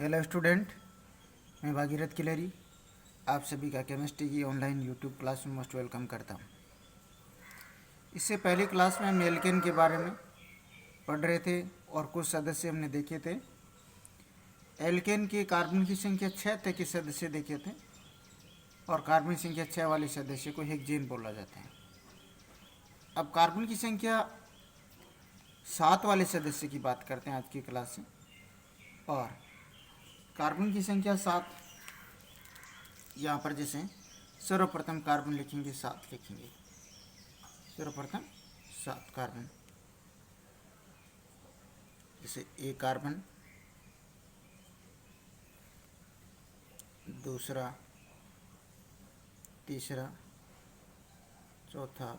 Hello student, मैं भागीरथ किलेरी आप सभी का केमिस्ट्री की ऑनलाइन यूट्यूब क्लास में मोस्ट वेलकम करता हूँ। इससे पहली क्लास में हम एल्केन के बारे में पढ़ रहे थे और कुछ सदस्य हमने देखे थे। एल्केन के कार्बन की संख्या 6 तक के सदस्य देखे थे और कार्बन की संख्या 6 वाले सदस्य को हेक्सेन बोला जाता है। अब कार्बन की संख्या 7 वाले सदस्य की बात करते हैं आज की क्लास से। और कार्बन की संख्या 7 यहाँ पर जैसे सर्वप्रथम कार्बन लिखेंगे 7 लिखेंगे, सर्वप्रथम 7 कार्बन, जैसे ए कार्बन, दूसरा, तीसरा, चौथा,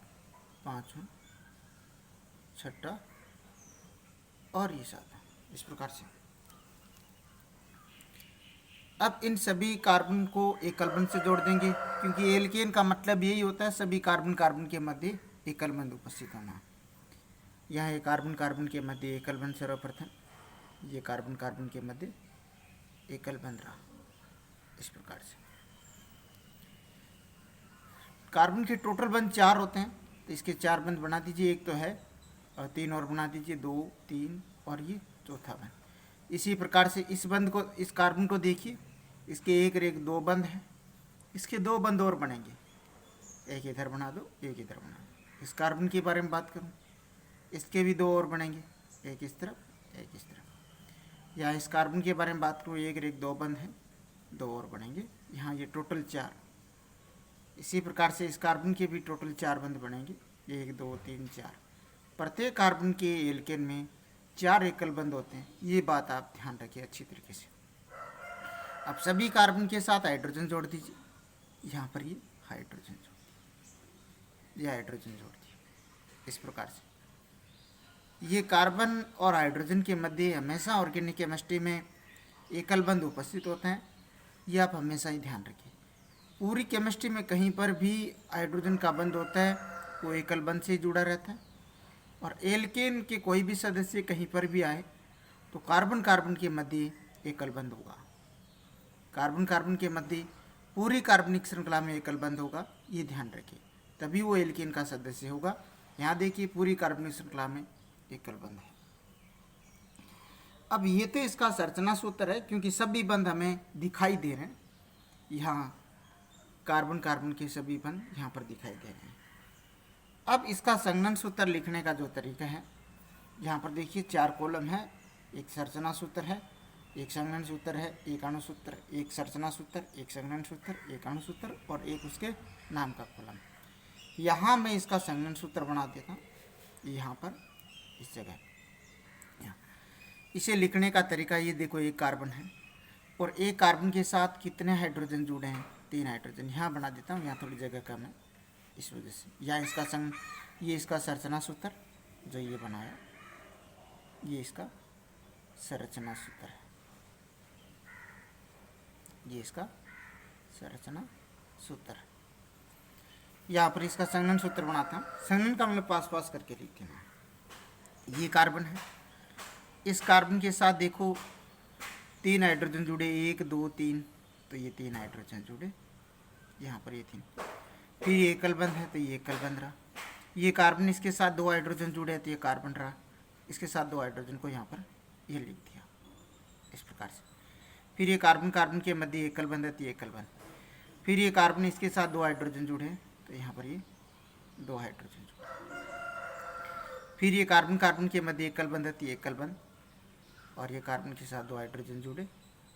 पांचवा, छठा और ये 7 इस प्रकार से। अब इन सभी कार्बन को एकल बंध से जोड़ देंगे, क्योंकि एल्केन का मतलब यही होता है सभी कार्बन कार्बन के मध्य एकल बंध उपस्थित होना। यहाँ एक कार्बन कार्बन के मध्य एकल बंध सर्वप्रथम, ये कार्बन कार्बन के मध्य एकल बंध रहा इस प्रकार से। कार्बन के टोटल बंध 4 होते हैं, तो इसके 4 बंध बना दीजिए, एक तो है और 3 और बना दीजिए, 2, 3 और ये चौथा बंध। इसी प्रकार से इस बंध को, इस कार्बन को देखिए, इसके एक और एक 2 बंध हैं, इसके 2 बंध और बनेंगे, एक इधर बना दो, एक इधर बना दो। इस कार्बन के बारे में बात करूं, इसके भी 2 और बनेंगे, एक इस तरफ, एक इस तरफ। या इस कार्बन के बारे में बात करूं, एक और एक 2 बंध हैं, 2 और बनेंगे, यहाँ ये टोटल 4। इसी प्रकार से इस कार्बन के भी टोटल 4 बंध बनेंगे, 1, 2, 3, 4। प्रत्येक कार्बन के एल्केन में 4 एकल बंध होते हैं, ये बात आप ध्यान रखिए अच्छी तरीके से। अब सभी कार्बन के साथ हाइड्रोजन जोड़ दीजिए, यहाँ पर ये हाइड्रोजन जोड़ दिए, ये हाइड्रोजन जोड़ दिए इस प्रकार से। ये कार्बन और हाइड्रोजन के मध्य हमेशा ऑर्गेनिक केमिस्ट्री में एकल बंध उपस्थित होते हैं, ये आप हमेशा ही ध्यान रखिए। पूरी केमिस्ट्री में कहीं पर भी हाइड्रोजन का बंध होता है वो एकल बंध से जुड़ा रहता है। और एल्केन के कोई भी सदस्य कहीं पर भी आए तो कार्बन कार्बन के मध्य एकल बंध होगा, कार्बन कार्बन के मध्य पूरी कार्बनिक श्रृंखला में एकल बंध होगा, ये ध्यान रखिए, तभी वो एल्केन का सदस्य होगा। यहाँ देखिए पूरी कार्बनिक श्रृंखला में एकल बंध है। अब ये तो इसका संरचना सूत्र है, क्योंकि सभी बंध हमें दिखाई दे रहे हैं, यहाँ कार्बन कार्बन के सभी बंध यहाँ पर दिखाई दे रहे हैं। अब इसका संघनन सूत्र लिखने का जो तरीका है, यहाँ पर देखिए 4 कॉलम है, एक संरचना सूत्र है, एक संघनन सूत्र है, एक अणु सूत्र, एक संरचना सूत्र, एक संघनन सूत्र, एक अणु सूत्र और एक उसके नाम का कॉलम। यहाँ मैं इसका संघनन सूत्र बना देता हूँ, यहाँ पर इस जगह। इसे लिखने का तरीका ये देखो, एक कार्बन है और एक कार्बन के साथ कितने हाइड्रोजन जुड़े हैं, 3 हाइड्रोजन। यहाँ बना देता हूँ, यहाँ थोड़ी जगह कम है इस वजह से। यहाँ इसका ये इसका संरचना सूत्र जो ये बनाया, ये इसका संरचना सूत्र है, ये इसका संरचना सूत्र है। यहाँ पर इसका संघनन सूत्र बनाता हूँ, संघनन का मतलब पास पास करके लिख देना। ये कार्बन है, इस कार्बन के साथ देखो 3 हाइड्रोजन जुड़े, 1, 2, 3, तो ये 3 हाइड्रोजन जुड़े, यहाँ पर ये 3। फिर ये एकल बंध है तो ये एकल बंध रहा। ये कार्बन, इसके साथ 2 हाइड्रोजन जुड़े तो ये कार्बन रहा, इसके साथ 2 हाइड्रोजन को यहाँ पर ये लिख दिया इस प्रकार से। फिर ये कार्बन कार्बन के मध्य एकल बंध है तो ये एकल बंध। फिर ये कार्बन, इसके साथ 2 हाइड्रोजन जुड़े तो यहाँ पर ये 2 हाइड्रोजन जुड़े। फिर ये कार्बन कार्बन के मध्य एकल बंध है तो ये एकल बंध, और ये कार्बन के साथ 2 हाइड्रोजन जुड़े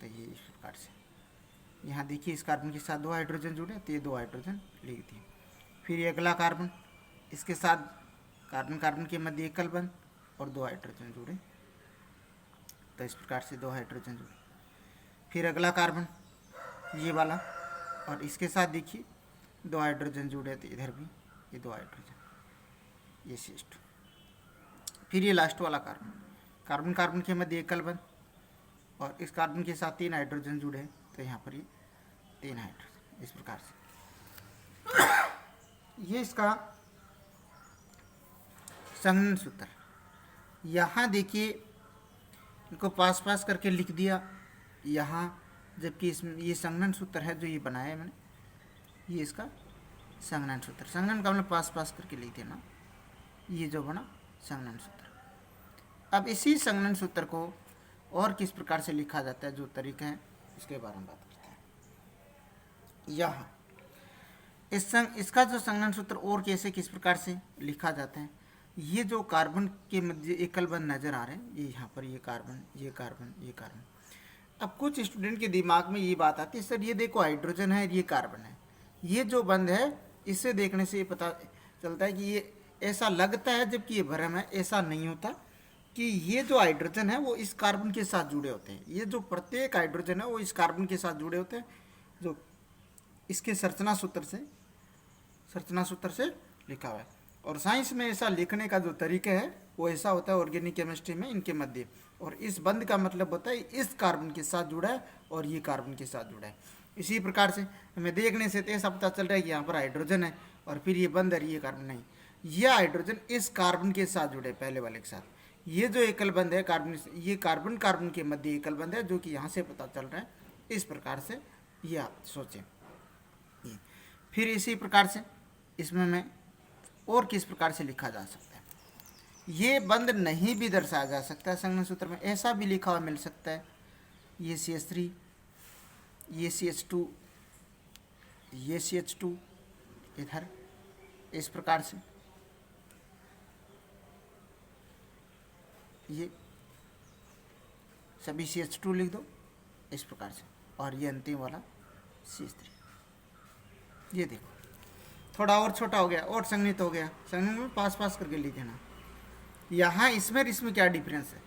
तो ये इस प्रकार से। यहाँ देखिए इस कार्बन के साथ 2 हाइड्रोजन जुड़े तो ये 2 हाइड्रोजन लिख दिए। फिर ये अगला कार्बन, इसके साथ कार्बन कार्बन के मध्य एकल बंध और 2 हाइड्रोजन जुड़े, तो इस प्रकार से 2 हाइड्रोजन जुड़े। फिर अगला कार्बन ये वाला, और इसके साथ देखिए 2 हाइड्रोजन जुड़े तो इधर भी ये 2 हाइड्रोजन, ये सिस्ट। फिर ये लास्ट वाला कार्बन, कार्बन कार्बन के मध्य एकल बंध और इस कार्बन के साथ 3 हाइड्रोजन जुड़े तो यहाँ पर ये 3 हाइड्रोजन, इस प्रकार से। ये इसका संघनन सूत्र। यहाँ देखिए इनको पास पास करके लिख दिया, यहाँ, जबकि इसमें ये संघनन सूत्र है जो ये बनाया है मैंने, ये इसका संघनन सूत्र, संघनन का हमने पास पास करके लिख दिया ना, ये जो बना संघनन सूत्र। अब इसी संघनन सूत्र को और किस प्रकार से लिखा जाता है, जो तरीका है इसके बारे में बात करते हैं। यहाँ इसका जो संघनन सूत्र और कैसे किस प्रकार से लिखा जाता है, ये जो कार्बन के मध्य एकल बंध नजर आ रहे हैं, ये यहाँ पर ये कार्बन, ये कार्बन, ये कार्बन। अब कुछ स्टूडेंट के दिमाग में ये बात आती है, सर ये देखो हाइड्रोजन है, ये कार्बन है, ये जो बंध है इसे देखने से ये पता चलता है कि ये ऐसा लगता है, जबकि ये भ्रम है, ऐसा नहीं होता कि ये जो हाइड्रोजन है वो इस कार्बन के साथ जुड़े होते हैं। ये जो प्रत्येक हाइड्रोजन है वो इस कार्बन के साथ जुड़े होते हैं, जो इसके संरचना सूत्र से लिखा हुआ है। और साइंस में ऐसा लिखने का जो तरीका है वो ऐसा होता है ऑर्गेनिक केमिस्ट्री में इनके मध्य, और इस बंध का मतलब होता है इस कार्बन के साथ जुड़ा है और ये कार्बन के साथ जुड़ा है। इसी प्रकार से हमें देखने से तो ऐसा पता चल रहा है कि यहाँ पर हाइड्रोजन है और फिर ये बंध है, ये कार्बन नहीं, ये हाइड्रोजन इस कार्बन के साथ जुड़े पहले वाले के साथ। ये जो एकल बंध है कार्बन, ये कार्बन कार्बन के मध्य एकल बंध है, जो कि यहाँ से पता चल रहा है। इस प्रकार से ये आप सोचें। फिर इसी प्रकार से इसमें मैं और किस प्रकार से लिखा जा सकता है, ये बंध नहीं भी दर्शाया जा सकता है संघनन सूत्र में, ऐसा भी लिखा हुआ मिल सकता है, ये CH3, ये CH2, ये CH2 इधर, इस प्रकार से ये सभी CH2 लिख दो इस प्रकार से, और ये अंतिम वाला CH3। ये देखो थोड़ा और छोटा हो गया और संघनित हो गया, संघनन में पास पास करके लिख देना। यहाँ इसमें क्या डिफरेंस है,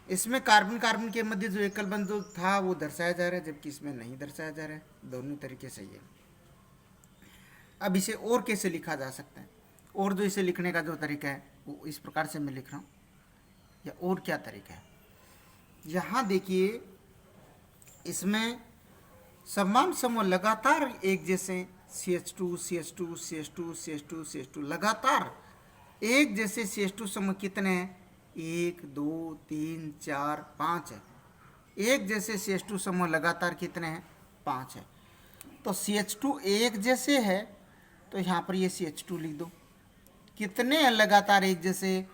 इसमें कार्बन कार्बन के मध्य जो एकल बंध जो था वो दर्शाया जा रहा है, जबकि इसमें नहीं दर्शाया जा रहा है। दोनों तरीके सही है। अब इसे और कैसे लिखा जा सकता है, और जो इसे लिखने का जो तरीका है वो इस प्रकार से मैं लिख रहा हूँ, या और क्या तरीका है। यहाँ देखिए इसमें समान समूह लगातार एक जैसे CH2 CH2 CH2 CH2 CH2 लगातार एक जैसे CH2 समूह कितने हैं, 1 2 3 4 5 है। एक जैसे CH2 समूह लगातार कितने हैं, 5 है। तो CH2 एक जैसे है तो यहाँ पर ये CH2 लिख दो। कितने हैं लगातार एक जैसे,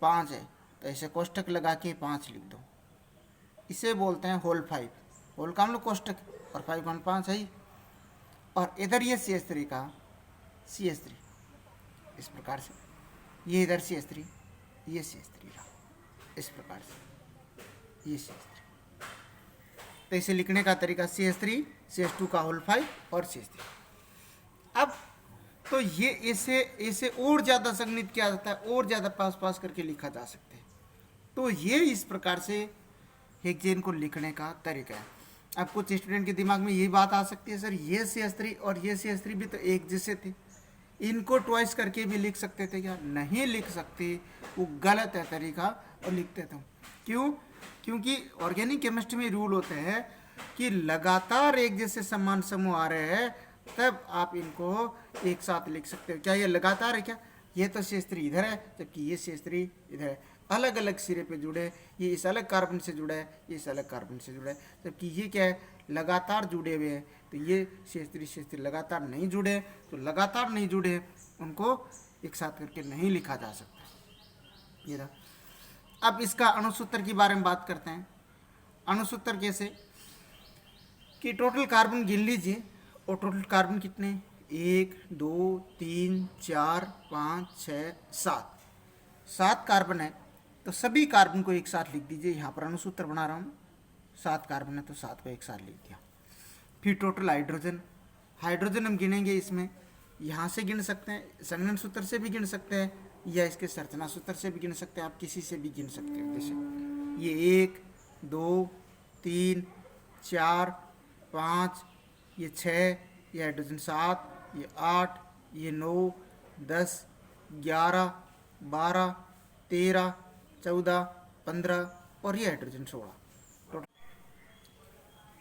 5 है, तो ऐसे कोष्टक लगा के 5 लिख दो। इसे बोलते हैं होल 5, होल का हम लोग कोष्टक, और 5 है ही। और इधर ये CH3 का CH3 इस प्रकार से, ये इधर CH3, ये CH3 रहा इस प्रकार से, ये CH3। तो इसे लिखने का तरीका CH3 CH2 का होल 5 और CH3। अब तो ये इसे और ज़्यादा संघनित किया जाता है, और ज़्यादा पास पास करके लिखा जा सकता है। तो ये इस प्रकार से हेक्सेन को लिखने का तरीका है। अब कुछ स्टूडेंट के दिमाग में ये बात आ सकती है, सर ये CH3 और ये CH3 भी तो एक जैसे थे, इनको ट्वाइस करके भी लिख सकते थे क्या? नहीं लिख सकते, वो गलत है तरीका, और लिखते थे। क्यों? क्योंकि ऑर्गेनिक केमिस्ट्री में रूल होते हैं कि लगातार एक जैसे समान समूह आ रहे हैं तब आप इनको एक साथ लिख सकते हो। क्या ये लगातार है क्या? ये तो CH3 इधर है, जबकि ये CH3 इधर है, अलग अलग सिरे पे जुड़े, ये इस अलग कार्बन से जुड़ा है, ये इस अलग कार्बन से जुड़ा है, जबकि ये क्या है, लगातार जुड़े हुए हैं। तो ये CH3 लगातार नहीं जुड़े, तो लगातार नहीं जुड़े उनको एक साथ करके नहीं लिखा जा सकता। ये रहा। अब इसका अणुसूत्र के बारे में बात करते हैं। अणुसूत्र कैसे कि टोटल कार्बन गिन लीजिए, और टोटल कार्बन कितने, 1 2 3 4 5 6 7 कार्बन है। तो सभी कार्बन को एक साथ लिख दीजिए। यहाँ पर अणुसूत्र बना रहा हूँ, 7 कार्बन है तो 7 को एक साथ लिख दिया। फिर टोटल हाइड्रोजन हम गिनेंगे, इसमें यहाँ से गिन सकते हैं, संघनन सूत्र से भी गिन सकते हैं, या इसके संरचना सूत्र से भी गिन सकते हैं, आप किसी से भी गिन सकते हो। जैसे ये 1 2 3 4 5, ये 6, ये हाइड्रोजन 7, ये 8, ये 9 10 11 12 13 14 15 और ये हाइड्रोजन 16।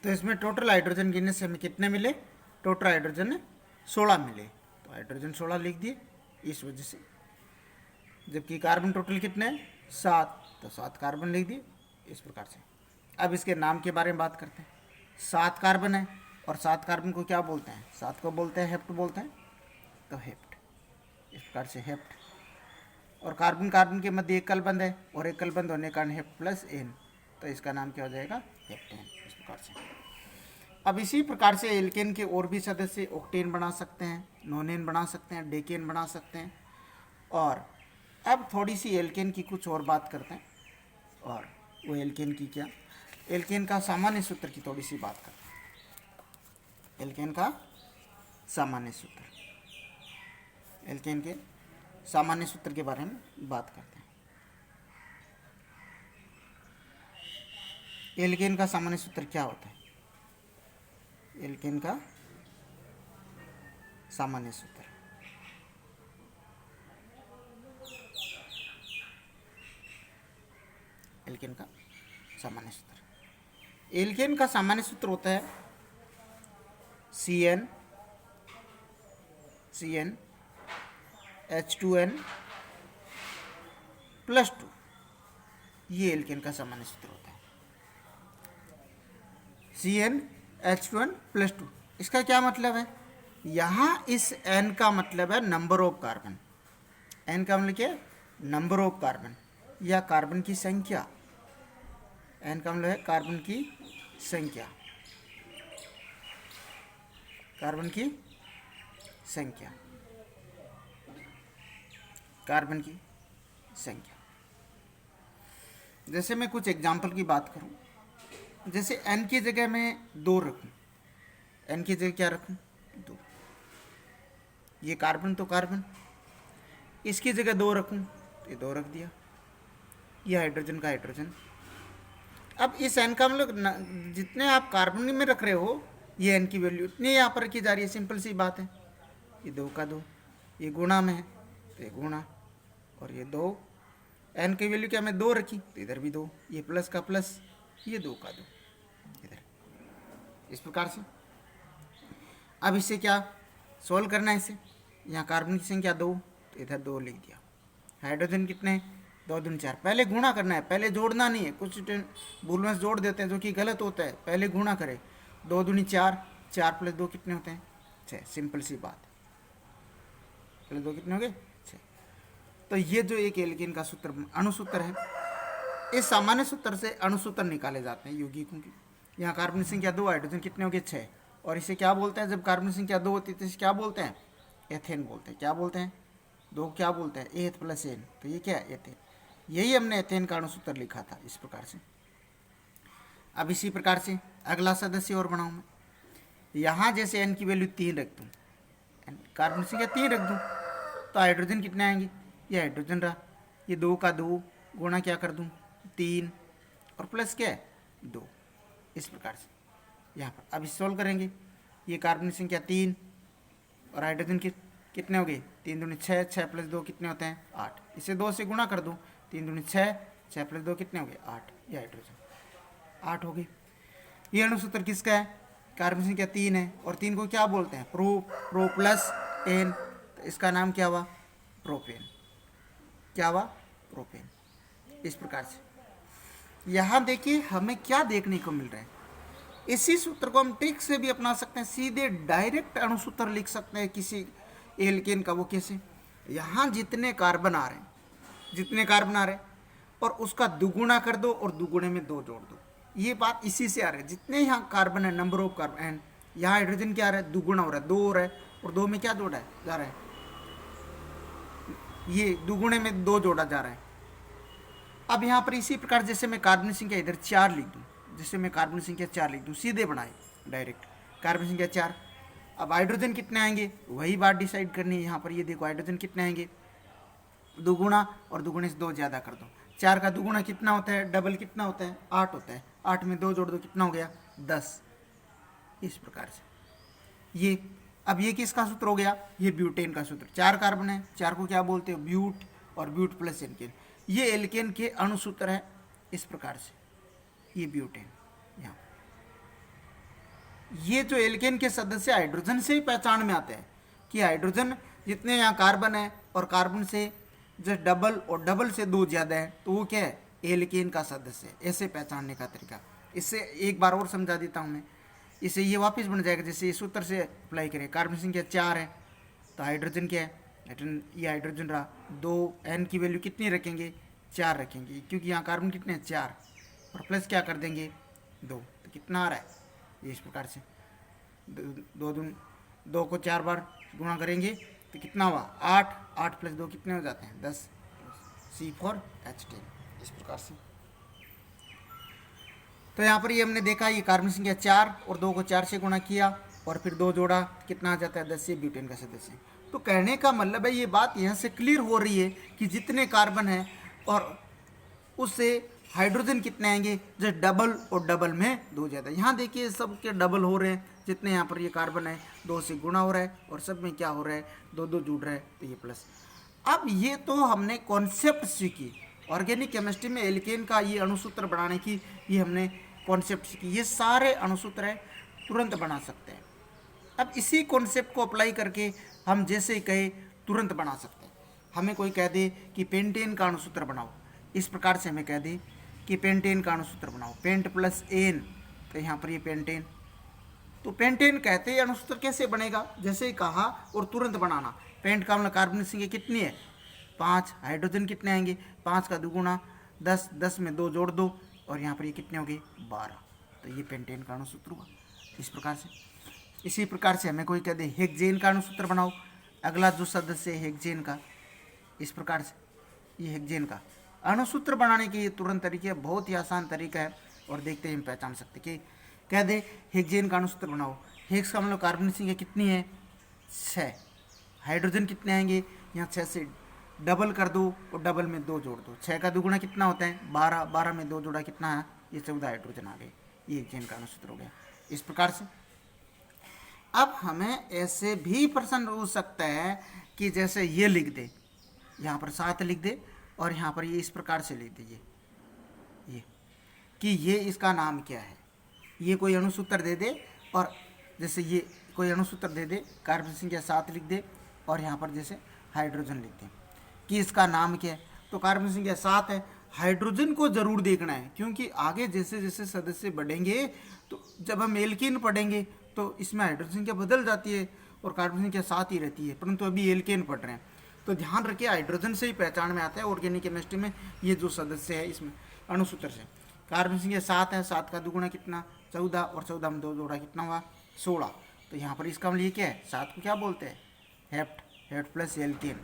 तो इसमें टोटल हाइड्रोजन गिनने से हमें कितने मिले, टोटल हाइड्रोजन 16 मिले। तो हाइड्रोजन 16 लिख दिए इस वजह से। जबकि कार्बन टोटल कितने हैं, 7, तो 7 कार्बन लिख दिए इस प्रकार से। अब इसके नाम के बारे में बात करते हैं। 7 कार्बन है और 7 कार्बन को क्या बोलते हैं? 7 को बोलते हैं हेप्ट बोलते हैं, तो हेप्ट, इस प्रकार से हेप्ट। और कार्बन कार्बन के मध्य एकल बंध है और एकल बंध होने के कारण हेप्ट प्लस एन, तो इसका नाम क्या हो जाएगा? हेप्टेन, इस प्रकार से। अब इसी प्रकार से एल्केन के और भी सदस्य ऑक्टेन बना सकते हैं, नोनेन बना सकते हैं, डेकेन बना सकते हैं। और अब थोड़ी सी एल्केन की कुछ और बात करते हैं, और वो एल्केन की क्या, एल्केन का सामान्य सूत्र की थोड़ी सी बात करते हैं। एल्केन का सामान्य सूत्र, एल्केन के सामान्य सूत्र के बारे में बात करते हैं। एल्केन का सामान्य सूत्र क्या होता है? एल्केन का सामान्य सूत्र, एल्केन का सामान्य सूत्र, एल्केन का सामान्य सूत्र होता है CN H2N + 2, ये एल्केन का सामान्य सूत्र होता है। CN H2N + 2, इसका क्या मतलब है? यहाँ इस N का मतलब है नंबर ऑफ कार्बन, N का मतलब क्या है? नंबर ऑफ कार्बन या कार्बन की संख्या। N का मतलब है कार्बन की संख्या, कार्बन की संख्या, कार्बन की संख्या। जैसे मैं कुछ एग्जाम्पल की बात करूं, जैसे N की जगह मैं 2 रखूं, N की जगह क्या रखूं? 2, ये कार्बन तो कार्बन, इसकी जगह 2 रखूं तो ये 2 रख दिया, ये हाइड्रोजन का हाइड्रोजन। अब इस N का मतलब जितने आप कार्बन में रख रहे हो, ये N की वैल्यू इतनी यहाँ पर रखी जा रही है, सिंपल सी बात है। ये 2 का 2, ये गुणा में है तो ये गुणा, और ये 2, N की वैल्यू क्या मैं 2 रखी तो इधर भी 2, ये प्लस का प्लस, ये 2 का 2 इधर, इस प्रकार से। अब इसे क्या सोल्व करना है? इसे यहाँ कार्बन की संख्या 2 तो इधर 2 लिख दिया। हाइड्रोजन कितने? 2 दूनी 4, पहले गुणा करना है, पहले जोड़ना नहीं है। कुछ भूलवश जोड़ देते हैं जो कि गलत होता है, पहले गुणा करें। 2 दूनी 4, 4 + 2 कितने होते हैं? 6, सिंपल सी बात है। पहले 2 कितने हो गए? 6। तो ये जो एक एल्केन का सूत्र अणुसूत्र है, इस सामान्य सूत्र से अणुसूत्र निकाले जाते हैं यौगिकों की। यहाँ कार्बन संख्या 2, हाइड्रोजन कितने हो गए? 6। और इसे क्या बोलते हैं? जब कार्बन संख्या 2 होती है तो इसे क्या बोलते हैं? एथेन बोलते हैं। क्या बोलते हैं? 2 क्या बोलते हैं? एथ + एन, तो ये क्या है? एथेन। यही हमने एथेन का अणुसूत्र लिखा था इस प्रकार से। अब इसी प्रकार से अगला सदस्य और बनाऊँ मैं। यहाँ जैसे N की वैल्यू 3 रख दूँ, कार्बन संख्या 3 रख दूँ, तो हाइड्रोजन कितने आएंगे? ये हाइड्रोजन रहा, ये 2 का 2 गुणा क्या कर दूँ? 3, और प्लस क्या है? 2, इस प्रकार से यहाँ पर। अब इस सोल्व करेंगे, ये कार्बन संख्या 3 और हाइड्रोजन कितने हो गए? 3 दूनी 6, 6 + 2 कितने होते हैं? 8। इसे 2 से गुणा कर दूँ, 3 दूनी 6, 6 + 2 कितने हो गए? 8, ये हाइड्रोजन 8 हो गई। ये अणुसूत्र किसका है? कार्बन संख्या 3 है, और 3 को क्या बोलते हैं? प्रो प्लस एन, तो इसका नाम क्या हुआ? प्रोपेन। क्या हुआ? प्रोपेन। इस प्रकार से यहाँ देखिए हमें क्या देखने को मिल रहा है। इसी सूत्र को हम ट्रिक से भी अपना सकते हैं, सीधे डायरेक्ट अणुसूत्र लिख सकते हैं किसी एल्केन का। वो कैसे? यहाँ जितने कार्बन आ रहे हैं, जितने कार्बन आ रहे हैं, और उसका दुगुना कर दो और दुगुने में 2 जोड़ दो। ये बात इसी से आ रही है। जितने यहाँ कार्बन है, नंबर ऑफ कार्बन, एंड यहाँ हाइड्रोजन क्या आ रहा है? दुगुना हो रहा है, 2 हो रहा है, और 2 में क्या जोड़ा है जा रहा है? ये दुगुने में 2 जोड़ा जा रहा है। अब यहाँ पर इसी प्रकार जैसे मैं कार्बन संख्या इधर 4 लिख दूँ, जैसे मैं कार्बन संख्या 4 लिख दूँ, सीधे बनाए डायरेक्ट कार्बन संख्या 4। अब हाइड्रोजन कितने आएंगे वही बात डिसाइड करनी है यहाँ पर। ये देखो हाइड्रोजन कितने आएंगे? दुगुना, और दुगुने से 2 ज़्यादा कर दो। 4 का दुगुना कितना होता है? डबल कितना होता है? 8 होता है। 8 में 2 जोड़ दो, कितना हो गया? 10। इस प्रकार से ये, अब ये किसका सूत्र हो गया? ये ब्यूटेन का सूत्र। 4 कार्बन है, 4 को क्या बोलते हो? ब्यूट, और ब्यूट प्लस एल्केन, ये एल्केन के अणुसूत्र है। इस प्रकार से ये ब्यूटेन। यहाँ ये जो एल्केन के सदस्य हाइड्रोजन से ही पहचान में आते हैं कि हाइड्रोजन जितने यहाँ कार्बन है और कार्बन से जस्ट डबल और डबल से 2 ज़्यादा है, तो वो क्या है? एल्केन का सदस्य है। ऐसे पहचानने का तरीका। इससे एक बार और समझा देता हूँ मैं, इससे ये वापस बन जाएगा। जैसे इस सूत्र से अप्लाई करें, कार्बन संख्या 4 है तो हाइड्रोजन क्या है, हाइड्रोजन, ये हाइड्रोजन रहा। 2 n की वैल्यू कितनी रखेंगे, 4 रखेंगे, क्योंकि यहाँ कार्बन कितने हैं 4, और प्लस क्या कर देंगे 2, तो कितना आ रहा है ये इस प्रकार से 2 को 4 बार गुणा करेंगे तो कितना हुआ 8, 8 + 2 कितने हो जाते हैं 10, C4H10 इस प्रकार से। तो यहाँ पर ये हमने देखा, ये कार्बन संख्या 4 और 2 को 4 से गुणा किया और फिर 2 जोड़ा, कितना आ जाता है 10 से ब्यूटेन का सदस्य। तो कहने का मतलब है ये बात यहाँ से क्लियर हो रही है कि जितने कार्बन है और उससे हाइड्रोजन कितने आएंगे, जो डबल और डबल में 2 ज़्यादा। यहाँ देखिए सब के डबल हो रहे हैं, जितने यहाँ पर ये कार्बन है 2 से गुणा हो रहा है और सब में क्या हो रहा है 2 जुड़ रहा है, तो ये प्लस। अब ये तो हमने कॉन्सेप्ट सीखी, ऑर्गेनिक केमिस्ट्री में एल्केन का ये अणुसूत्र बनाने की ये हमने कॉन्सेप्ट सीखी। ये सारे अणुसूत्र है तुरंत बना सकते हैं। अब इसी कॉन्सेप्ट को अप्लाई करके हम जैसे ही कहे तुरंत बना सकते हैं। हमें कोई कह दे कि पेंटेन का अणुसूत्र बनाओ, इस प्रकार से हमें कह दे कि पेंटेन का अणुसूत्र बनाओ, पेंट प्लस एन, तो यहाँ पर ये पेंटेन, तो पेंटेन कहते हैं अणुसूत्र कैसे बनेगा, जैसे ही कहा और तुरंत बनाना। पेंट का मतलब कार्बन संख्या कितनी है 5, हाइड्रोजन कितने आएंगे 5 का 2 गुणा 10, 10 में 2 जोड़ दो और यहाँ पर ये कितने हो गए 12, तो ये पेंटेन का अणुसूत्र हुआ इस प्रकार से। इसी प्रकार से हमें कोई कह दे हेक्सेन का अणुसूत्र बनाओ, अगला जो सदस्य है हेक्सेन का, इस प्रकार से ये हेक्सेन का अणुसूत्र बनाने के ये तुरंत तरीके, बहुत ही आसान तरीका है और देखते ही हम पहचान सकते कि कह दे हेक्सेन का अणुसूत्र बनाओ। हेक्स का मतलब कार्बन संख्या कितनी है 6, हाइड्रोजन कितने आएंगे यहाँ 6 से डबल कर दो और डबल में 2 जोड़ दो, 6 का 2 गुणा कितना होता है 12, 12 में 2 जोड़ा कितना है ये 14 हाइड्रोजन आ गए, ये हेक्सेन का अणुसूत्र हो गया इस प्रकार से। अब हमें ऐसे भी प्रश्न हो सकता है कि जैसे ये लिख दे, यहाँ पर 7 लिख दे और यहाँ पर ये इस प्रकार से लिख दीजिए ये कि ये इसका नाम क्या है, ये कोई अणुसूत्र दे दे और जैसे ये कोई अणुसूत्र दे दे, कार्बन संख्या 7 लिख दे और यहाँ पर जैसे हाइड्रोजन लिख दे कि इसका नाम क्या है। तो कार्बन संख्या 7 है, हाइड्रोजन को जरूर देखना है क्योंकि आगे जैसे जैसे सदस्य बढ़ेंगे तो जब हम एल्केन पढ़ेंगे तो इसमें हाइड्रोजन संख्या बदल जाती है और कार्बन संख्या 7 ही रहती है, परंतु अभी एल्केन पढ़ रहे हैं तो ध्यान रखिए हाइड्रोजन से ही पहचान में आता है ऑर्गेनिक केमिस्ट्री में ये जो सदस्य है इसमें अणुसूत्र से। कार्बन संख्या 7 है, 7 का 2 गुणा कितना 14 और 14 में 2 जोड़ा कितना हुआ 16, तो यहाँ पर इसका मतलब ये क्या है 7 को क्या बोलते हैं hept, hept plus alkane,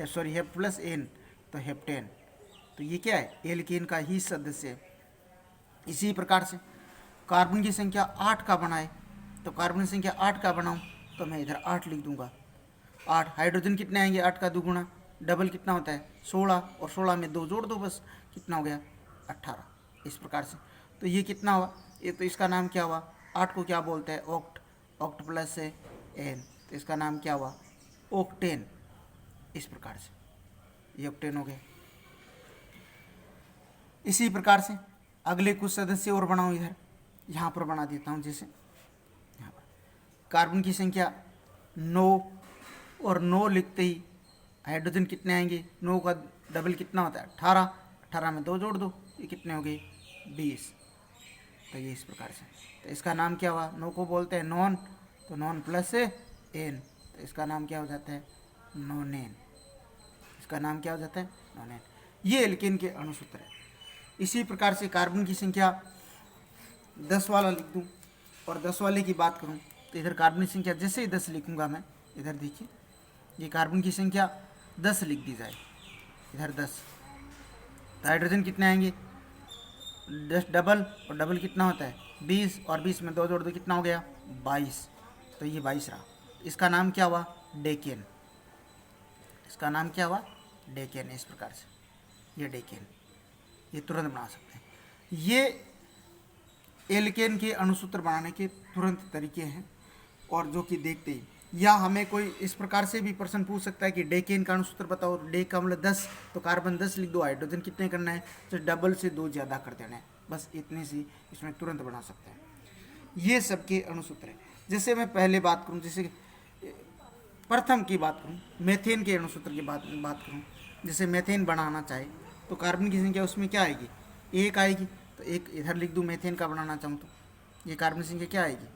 sorry hept plus ane तो हेप्टेन, तो ये क्या है एल्केन का ही सदस्य है। इसी प्रकार से कार्बन की संख्या 8 का बनाए, तो कार्बन संख्या 8 का बनाऊँ तो मैं इधर 8 लिख दूंगा, 8, हाइड्रोजन कितने आएंगे 8 का 2 गुणा डबल कितना होता है 16 और 16 में 2 जोड़ दो बस कितना हो गया 18, इस प्रकार से। तो ये कितना हुआ, ये तो इसका नाम क्या हुआ, 8 को क्या बोलते हैं ऑक्ट, ऑक्ट प्लस है एन, तो इसका नाम क्या हुआ ऑक्टेन, इस प्रकार से ये ऑक्टेन हो गया। इसी प्रकार से अगले कुछ सदस्य और बनाऊँ, इधर यहाँ पर बना देता हूँ, जैसे यहाँ पर कार्बन की संख्या 9 और 9 लिखते ही हाइड्रोजन कितने आएंगे 9 का डबल कितना होता है 18, 18 में 2 जोड़ दो ये कितने हो गए 20, तो ये इस प्रकार से। तो इसका नाम क्या हुआ, 9 को बोलते हैं नॉन, तो नॉन प्लस एन, तो इसका नाम क्या हो जाता है नोनेन, इसका नाम क्या हो जाता है नोनेन। ये एल्केन के अणुसूत्र है। इसी प्रकार से कार्बन की संख्या 10 वाला लिख दूँ और 10 वाले की बात करूँ तो इधर कार्बन की संख्या जैसे ही 10 लिखूँगा मैं, इधर देखिए ये कार्बन की संख्या 10 लिख दी जाए, इधर 10, तो हाइड्रोजन कितने आएंगे 10 डबल और डबल कितना होता है 20 और 20 में 2 जोड़ दो कितना हो गया 22, तो ये 22 रहा। इसका नाम क्या हुआ डेकेन, इसका नाम क्या हुआ डेकेन, इस प्रकार से ये डेकेन, ये तुरंत बना सकते हैं। ये एल्केन के अणुसूत्र बनाने के तुरंत तरीके हैं और जो कि देखते ही, या हमें कोई इस प्रकार से भी प्रश्न पूछ सकता है कि डेकेन का अणुसूत्र बताओ, डे का मतलब 10, तो कार्बन 10 लिख दो, हाइड्रोजन कितने करना है तो डबल से 2 ज़्यादा कर देना है, बस इतनी सी इसमें तुरंत बना सकते हैं। ये सबके अणुसूत्र है। जैसे मैं पहले बात करूँ, जैसे प्रथम की बात करूँ, मेथेन के अणुसूत्र की बात करूँ, जैसे मेथेन बनाना चाहे तो कार्बन की संख्या उसमें क्या आएगी 1 आएगी, तो एक इधर लिख दूँ मेथेन का बनाना चाहूँ तो ये कार्बन संख्या क्या आएगी,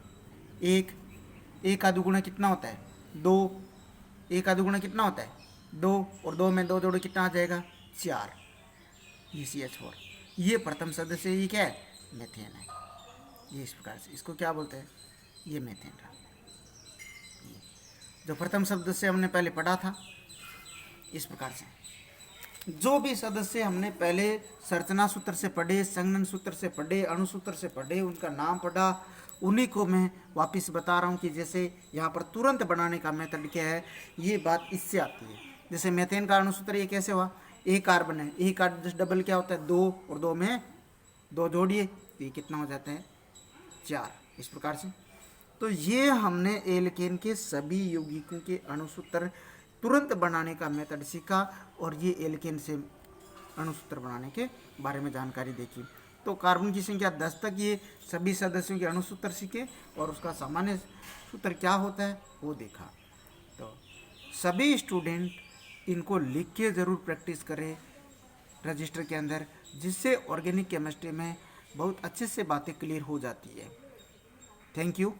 एक का दुगुना कितना होता है, 2, एक का दुगुना कितना होता है, 2, और 2 में 2 जोड़ो कितना आ जाएगा, 4, ये CH4। ये प्रथम सदस्य, ये क्या है, मेथेन है। ये इस प्रकार से, इसको क्या बोलते हैं, ये मेथेन रहा। जो प्रथम सदस्य हमने पहले पढ़ा था, इस प्रकार से जो भी सदस्य हमने पहले संरचना सूत्र से पढ़े, संघनन सूत्र से पढ़े, अणुसूत्र से पढ़े, उनका नाम पढ़ा, उन्हीं को मैं वापस बता रहा हूँ कि जैसे यहाँ पर तुरंत बनाने का मेथड क्या है, ये बात इससे आती है। जैसे मेथेन का अणुसूत्र ये कैसे हुआ, एक कार्बन है, एक का डबल क्या होता है, 2, और 2 में 2 जोड़िए तो ये कितना हो जाता है, 4, इस प्रकार से। तो ये हमने एल्केन के सभी यौगिकों के अणुसूत्र तुरंत बनाने का मेथड सीखा, और ये एल्केन से अणुसूत्र बनाने के बारे में जानकारी देखी। तो कार्बन की संख्या 10 तक ये सभी सदस्यों के अणुसूत्र सीखे, और उसका सामान्य सूत्र क्या होता है वो देखा। तो सभी स्टूडेंट इनको लिख के ज़रूर प्रैक्टिस करें रजिस्टर के अंदर, जिससे ऑर्गेनिक केमिस्ट्री में बहुत अच्छे से बातें क्लियर हो जाती है। Thank you.